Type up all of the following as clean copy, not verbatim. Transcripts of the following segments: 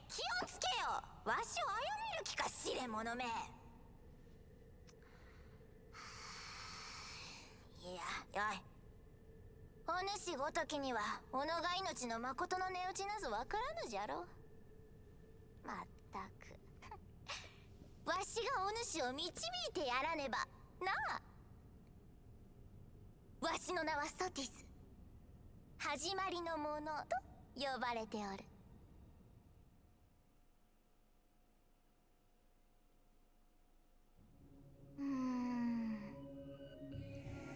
気をつけよ。わしを殺める気かしれ者め。いや、よい。お主ごときには己が命の誠の値打ちなぞわからぬじゃろ。まったくわしがお主を導いてやらねばなあ。わしの名はソティス、始まりのものと呼ばれておる。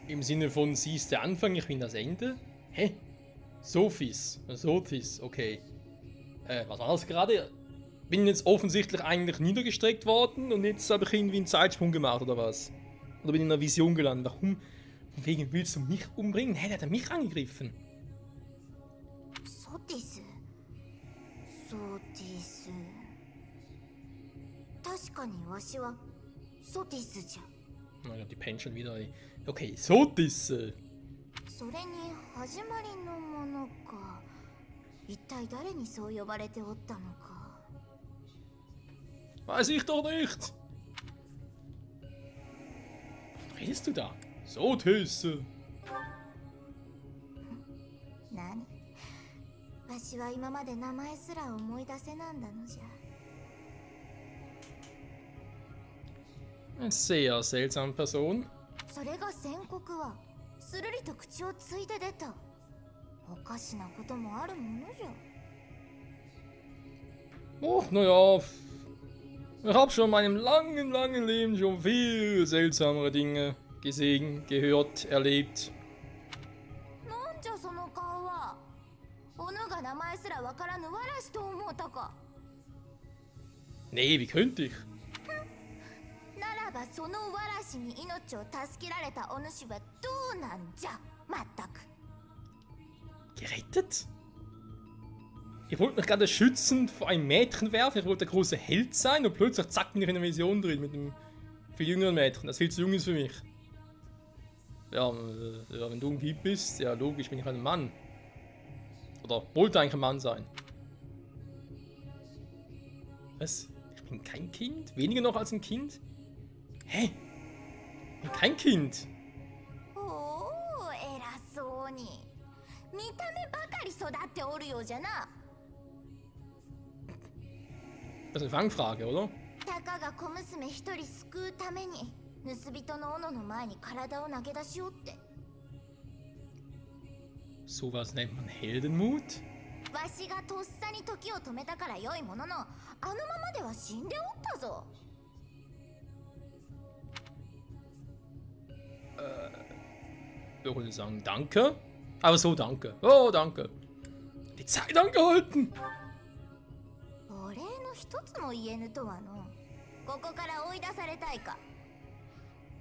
Im Sinne von, sie ist der Anfang, ich bin das Ende? Hä? Sophis. Sophis, okay. Was war das gerade? Bin jetzt offensichtlich eigentlich niedergestreckt worden und jetzt habe ich irgendwie einen Zeitsprung gemacht, oder was? Oder bin in einer Vision gelandet? Warum? Von wegen willst du mich umbringen? Hä, der hat mich angegriffen. Sophis. Sophis. 確かにわしはソティスじゃ。Naja, die pennt schon wieder. Okay, Sophis. それに始まりのものか。一体誰にそう呼ばれておったのか。Weiß ich doch nicht. Was redest du da? Sophis. 何？わしは今まで名前すら思い出せなんだのじゃ。Eine sehr seltsame Person. それが宣告はするりと口をついて出た。おかしなこともあるものじゃ。Och, naja. Ich habe schon in meinem langen Leben schon viel seltsamere Dinge gesehen, gehört, erlebt. なんじゃその顔は。おぬが名前すらわからぬわらしと思うたか。Nee, wie könnte ich? ならばそのわらしに命を助けられたお主はどうなんじゃ。まったく。Gerettet? Ich wollte mich gerade schützend vor einem Mädchen werfen, ich wollte der große Held sein und plötzlich zack bin ich in einer Vision drin mit einem viel jüngeren Mädchen, das viel zu jung ist für mich. Ja, wenn du ein Piep bist, ja logisch bin ich ein Mann. Oder wollte eigentlich ein Mann sein. Was? Ich bin kein Kind? Weniger noch als ein Kind? Hä? Ich bin kein Kind. おお、偉そうに。見た目ばかり育っておるようじゃな。Das ist eine Fangfrage, oder? たかが小娘一人救うために盗人の斧の前に体を投げ出しおって。Sowas nennt man Heldenmut? わしがとっさに時を止めたから良いものの、あのままでは死んでおったぞ。Ich würde sagen, danke. Aber so, danke. Oh, danke. Die Zeit angehalten. お礼の一つも言えぬとはの。ここから追い出されたいか。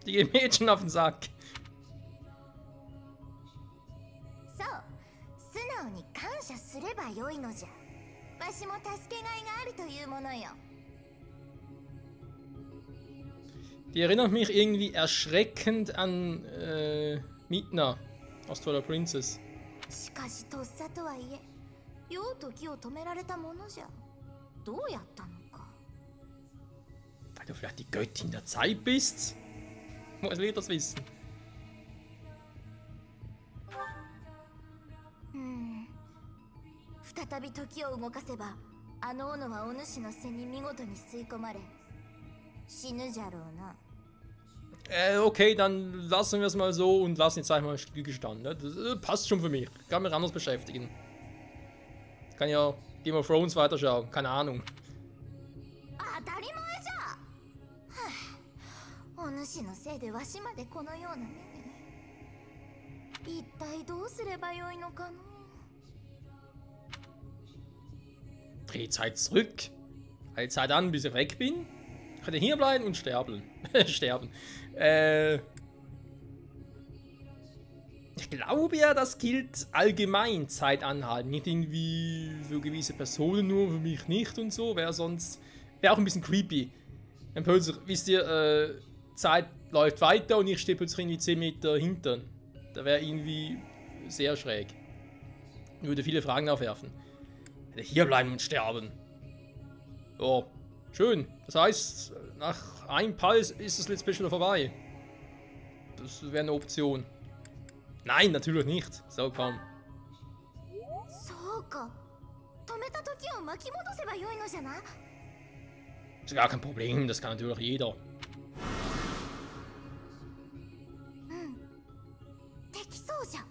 Die gehen Mädchen auf den Sack. そう、素直に感謝すればよいのじゃ。わしも助けがいがあるというものよ。Die erinnert mich irgendwie erschreckend an Midna aus Twilight Princess. しかしとっさとはいえ、よう時を止められたものじゃ。どうやったのか。Weil du vielleicht die Göttin der Zeit bist? Woher will ich das wissen? 再び時を動かせば、あの斧はお主の背に見事に吸い込まれ、死ぬじゃろうな。Okay, dann lassen wir es mal so und lassen jetzt einmal stillgestanden. Ne? Das passt schon für mich. Kann mich anders beschäftigen. Kann ja Game of Thrones weiterschauen. Keine Ahnung. 当たり前じゃ。お主のせいでわしまでこのような目に。一体どうすればよいのかの。Dreh Zeit zurück. Halt Zeit an, bis ich weg bin. Ich könnte hier bleiben und sterben. Sterben. Ich glaube ja, das gilt allgemein, Zeit anhalten. Nicht irgendwie für gewisse Personen nur, für mich nicht und so. Wäre sonst. Wäre auch ein bisschen creepy. Wenn plötzlich, wisst ihr, Zeit läuft weiter und ich stehe plötzlich irgendwie 10 Meter hinten. Da wäre irgendwie sehr schräg. Würde viele Fragen aufwerfen. Hier bleiben und sterben. Oh, schön. Das heißt, nach einem Pal ist das Let's Play schon vorbei. Das wäre eine Option. Nein, natürlich nicht. So, komm. そうか。止めた時を巻き戻せばよいのじゃな。 Das ist gar kein Problem, das kann natürlich jeder. できそうじゃん。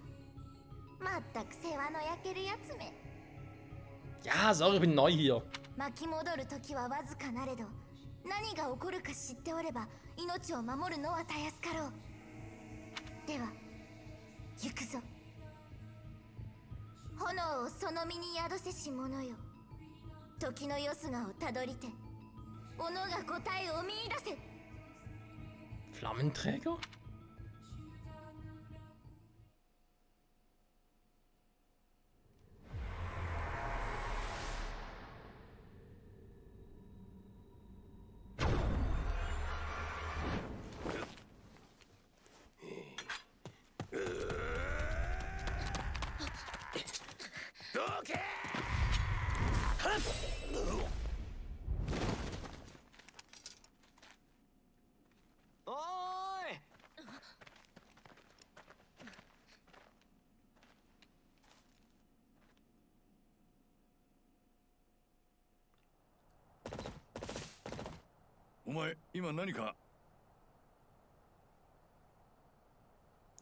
まったく世話の焼けるやつめ。 Ja, sorry, ich bin neu hier. 巻き戻る時はわずかなれど、何が起こるか知っておれば命を守るのはたやすかろう。では行くぞ。炎をその身に宿せし者よ。時のよすがをたどりて、己が答えを見出せ。 Flammenträger?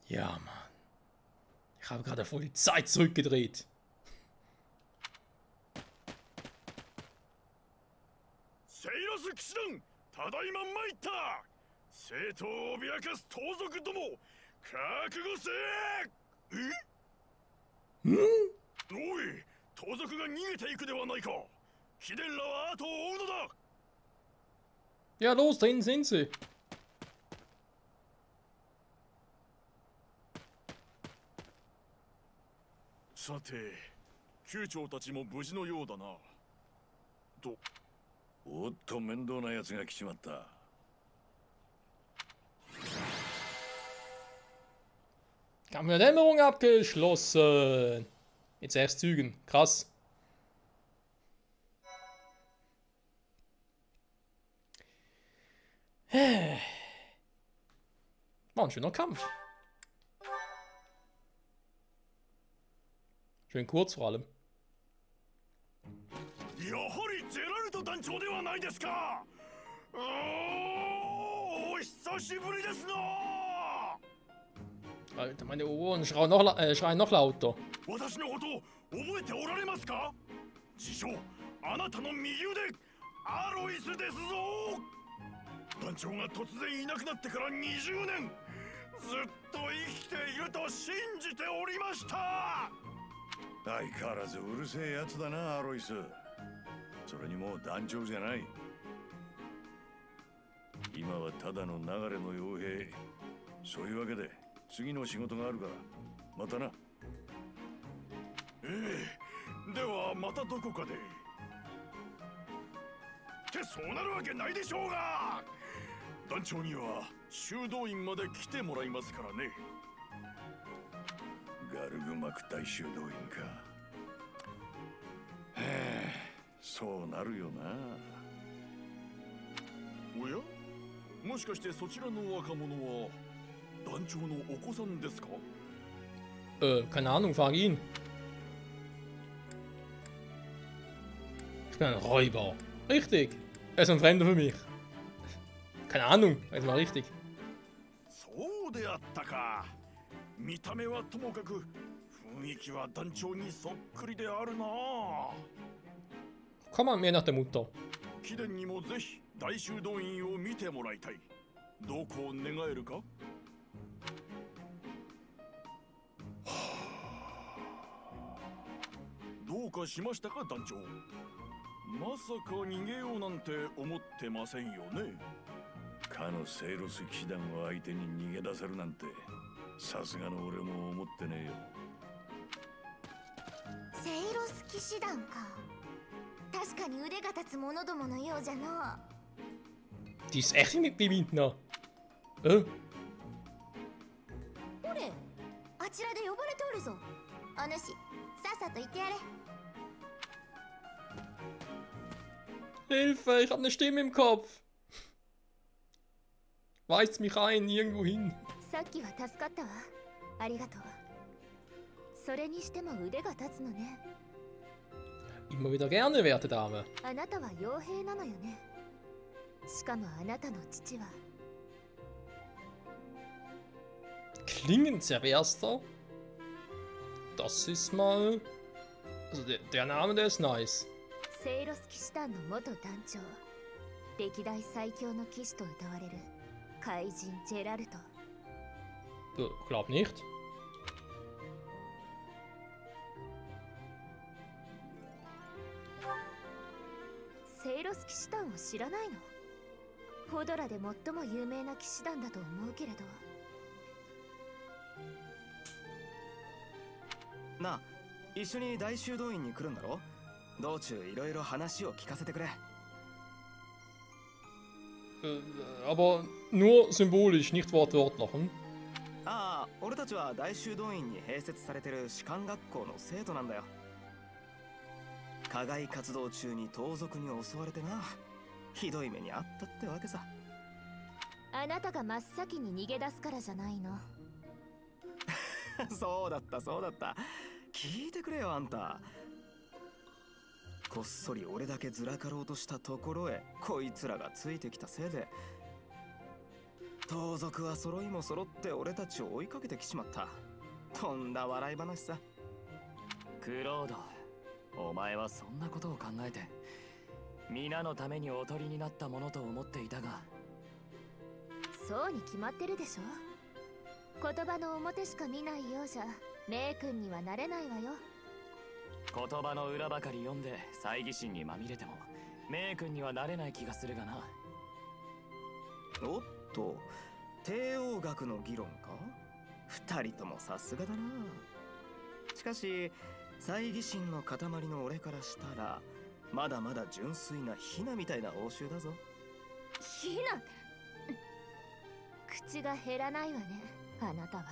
Ja, Mann. Ich habe gerade voll die Zeit zurückgedreht. Ja, los, da hinten sind sie. Sate, 酋長たちも無事のようだな。と、おっと面倒な奴が来ちまった。 Kampf mit der Dämmerung abgeschlossen. Jetzt erst Zügen. Krass. War ein schöner Kampf. Schön kurz vor allem. やはりジェラルト団長ではないですか。お久しぶりですな。 Alter, meine Ohren schreien noch lauter. 私のことを覚えておられますか。自称あなたの右腕アロイスですぞ。団長が突然いなくなってから20年ずっと生きていると信じておりました。相変わらずうるせえやつだなアロイス。それにもう団長じゃない。今はただの流れの傭兵。そういうわけで次の仕事があるからまたな。ではまたどこかで。ってそうなるわけないでしょうが。団長には修道院まで来てもらいますからね。ガルグマク大修道院か。そうなるよな。おや、もしかしてそちらの若者は団長のお子さんですか。Keine Ahnung, frag ihn. Ich bin ein Räuber. Richtig. Er ist ein Fremder für mich. Keine Ahnung, weiß mal richtig. そうであったか。見た目はともかく雰囲気は団長にそっくりであるな。 Komm mal mehr nach der Mutter. 貴殿にもぜひ大修道院を見てもらいたい。どこを願えるか。どうかしましたか団長。まさか逃げようなんて思ってませんよね。かのセイロス騎士団を相手に逃げ出せるなんてさすがの俺も思ってねえよ。セイロス騎士団か。確かに腕が立つ者どものようじゃな。 Die ist echt mit Bibintner. 俺、あちらで呼ばれておるぞ。お主、さっさと言ってやれ。Hilfe, ich habe eine Stimme im Kopf. Weist mich ein, irgendwo hin. さっきは助かったわ。ありがとう。それにしても腕が立つのね。 Immer wieder gerne, werte Dame. あなたは傭兵なのよね。しかもあなたの父は Klingenzerberster. Das ist mal. Also der Name, der ist nice. セイロス騎士団の元団長、歴代最強の騎士と謳われる怪人ジェラルト。 Glaub nicht. セイロス騎士団を知らないの？フォドラで最も有名な騎士団だと思うけれど。なあ、一緒に大修道院に来るんだろ？道中いろいろ話を聞かせてくれ。Aber nur symbolisch, nicht wortwörtlich. Hm? ああ、俺たちは大修道院に併設されてる士官学校の生徒なんだよ。課外活動中に盗賊に襲われてな、ひどい目にあったってわけさ。あなたが真っ先に逃げ出すからじゃないの？そうだったそうだった。聞いてくれよあんた。こっそり俺だけずらかろうとしたところへこいつらがついてきたせいで、盗賊は揃いも揃って俺たちを追いかけてきちまった。とんだ笑い話さ。クロード、お前はそんなことを考えて皆のためにおとりになったものと思っていたが。そうに決まってるでしょ。言葉の表しか見ないようじゃメイ君にはなれないわよ。言葉の裏ばかり読んで猜疑心にまみれてもメイ君にはなれない気がするがな。おっと、帝王学の議論か？二人ともさすがだな。しかし猜疑心の塊の俺からしたらまだまだ純粋なヒナみたいな応酬だぞ。ヒナ、口が減らないわね、あなたは。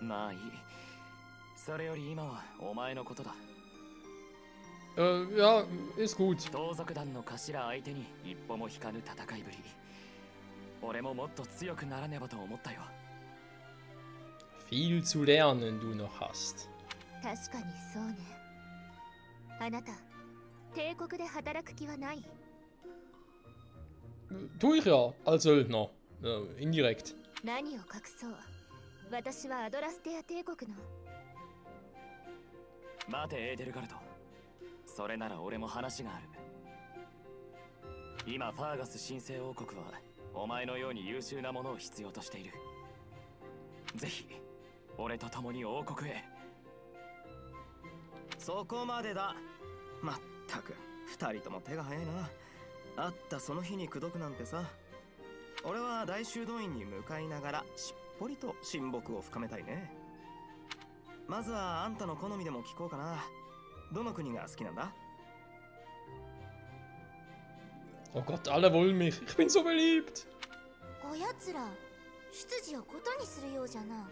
まあいい。それより今はお前のことだ。Ja, ist gut. 盗賊団の頭相手に一歩も引かぬ戦いぶり。俺ももっと強くならねばと思ったよ。Viel zu lernen du noch hast. 確かにそうね。あなた、帝国で働く気はない？ Tu ich ja, als Söldner. Indirekt. 何を隠そう。私はアドラステア帝国の。待てエーデルガルト。それなら俺も話がある。今ファーガス神聖王国はお前のように優秀なものを必要としている。ぜひ俺と共に王国へ。そこまでだ。まったく二人とも手が早いな。会ったその日に口説くなんてさ。俺は大修道院に向かいながらしっぽりと親睦を深めたいね。まずはあんたの好みでも聞こうかな。どの国が好きなんだ？ Oh Gott, alle wollen mich. Ich bin so beliebt. こやつら、出自をことにするようじゃな。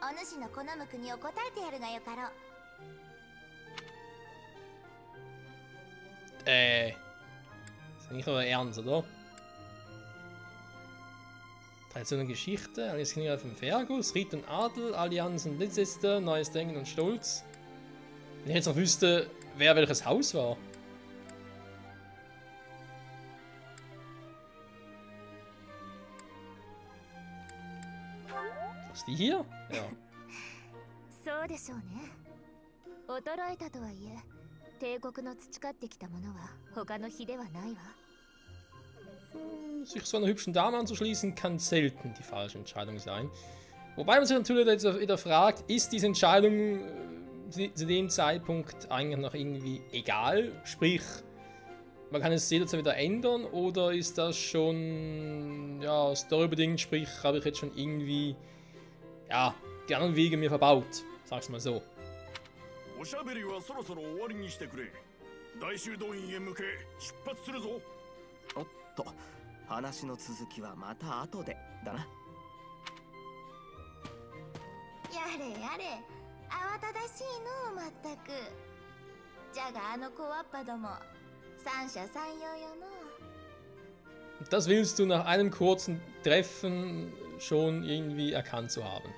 お主の好む国を答えてやるがよかろう。Ist nicht euer Ernst, oder? Tradition und Geschichte, alles Kinder vom Fergus, Ried und Adel, Allianzen, Letzte, Neues Denken und Stolz. Wenn ich jetzt noch wüsste, wer welches Haus war. Was ist die hier? Ja. そうでしょうね。衰えたとはいえ、帝国の培ってきたものは他の比ではないわ。Sich so einer hübschen Dame anzuschließen, kann selten die falsche Entscheidung sein. Wobei man sich natürlich jetzt wieder fragt, ist diese Entscheidung zu dem Zeitpunkt eigentlich noch irgendwie egal? Sprich, man kann es jederzeit wieder ändern oder ist das schon, ja, storybedingt, sprich, habe ich jetzt schon irgendwie, ja, die anderen Wege mir verbaut, sag's mal so. おしゃべりはそろそろ終わりにしてくれ。大修道院へ向け出発するぞ。おっと、話の続きはまた後でだな。やれやれ、慌ただしいのまったく。じゃゃがあの小わっぱども三者三様よの。 Das willst du nach einem kurzen Treffen schon irgendwie erkannt zu haben.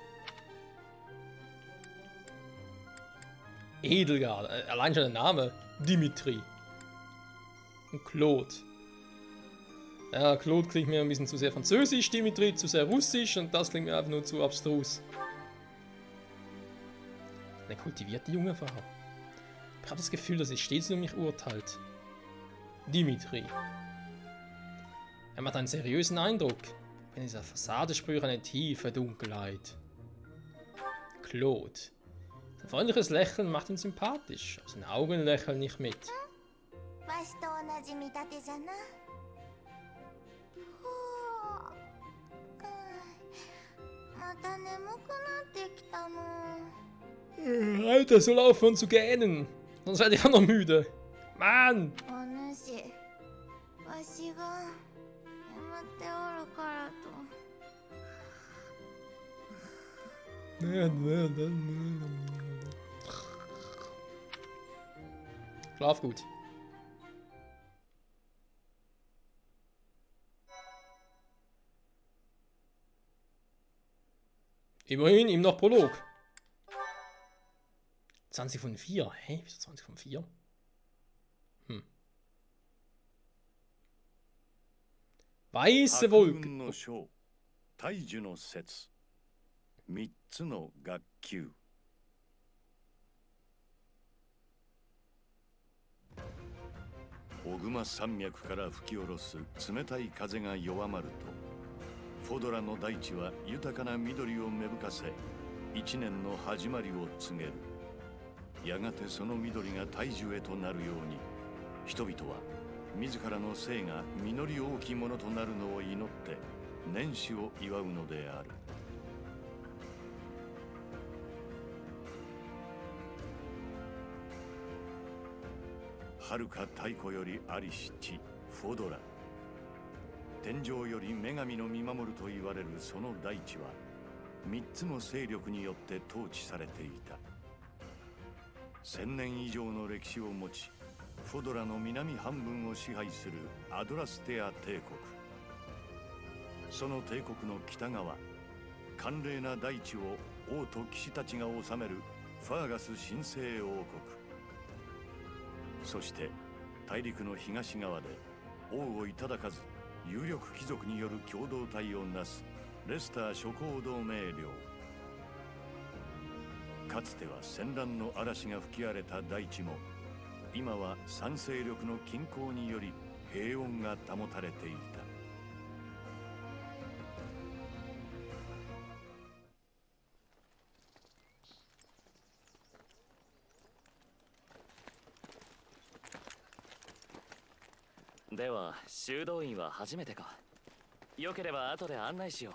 Edelgard, allein schon der Name. Dimitri. Und Claude. Ja, Claude klingt mir ein bisschen zu sehr französisch, Dimitri zu sehr russisch und das klingt mir einfach nur zu abstrus. Eine kultivierte junge Frau. Ich habe das Gefühl, dass sie stets über mich urteilt. Dimitri. Er macht einen seriösen Eindruck. In dieser Fassade spüre ich eine tiefe Dunkelheit. Claude. Sein freundliches Lächeln macht ihn sympathisch, aber seine Augen lächeln nicht mit. わしと同じ見立てじゃな。ほう、また眠くなってきたの。 Alter, soll aufhören zu gähnen. Sonst werde ich auch noch müde. Mann! お主、わしが眠っておるからと。Schlaf gut. Immerhin, ihm noch Prolog. 20 von 4. Hä? Wieso 20 von 4? Weiße Wolken. 大樹の説3つの学級オグマ山脈から吹き下ろす冷たい風が弱まるとフォドラの大地は豊かな緑を芽吹かせ一年の始まりを告げる。やがてその緑が大樹へとなるように人々は自らの生が実り多きものとなるのを祈って年始を祝うのである。遥か太古よりありし地フォドラ。天上より女神の見守ると言われるその大地は3つの勢力によって統治されていた。1000年以上の歴史を持ちフォドラの南半分を支配するアドラステア帝国。その帝国の北側寒冷な大地を王と騎士たちが治めるファーガス神聖王国。そして大陸の東側で王をいただかず有力貴族による共同体をなすレスター諸侯同盟領。かつては戦乱の嵐が吹き荒れた大地も今は三勢力の均衡により平穏が保たれていた。では修道院は初めてか。よければ後で案内しよう。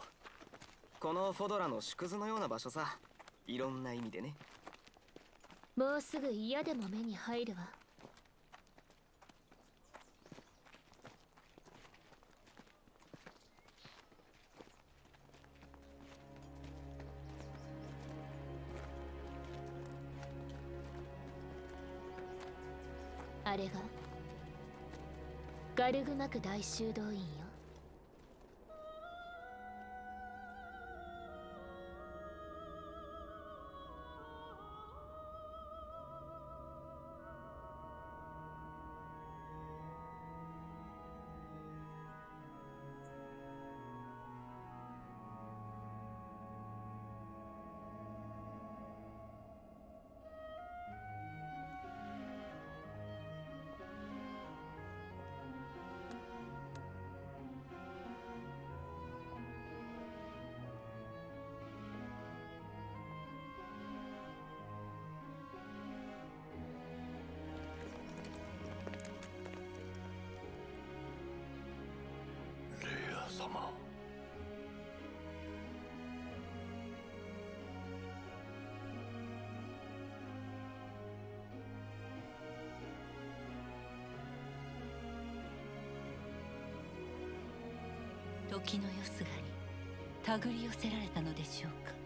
このフォドラの縮図のような場所さ。いろんな意味でね。もうすぐ嫌でも目に入るわ。あれがガルグマク大修道院よ。様。時のよすがに手繰り寄せられたのでしょうか。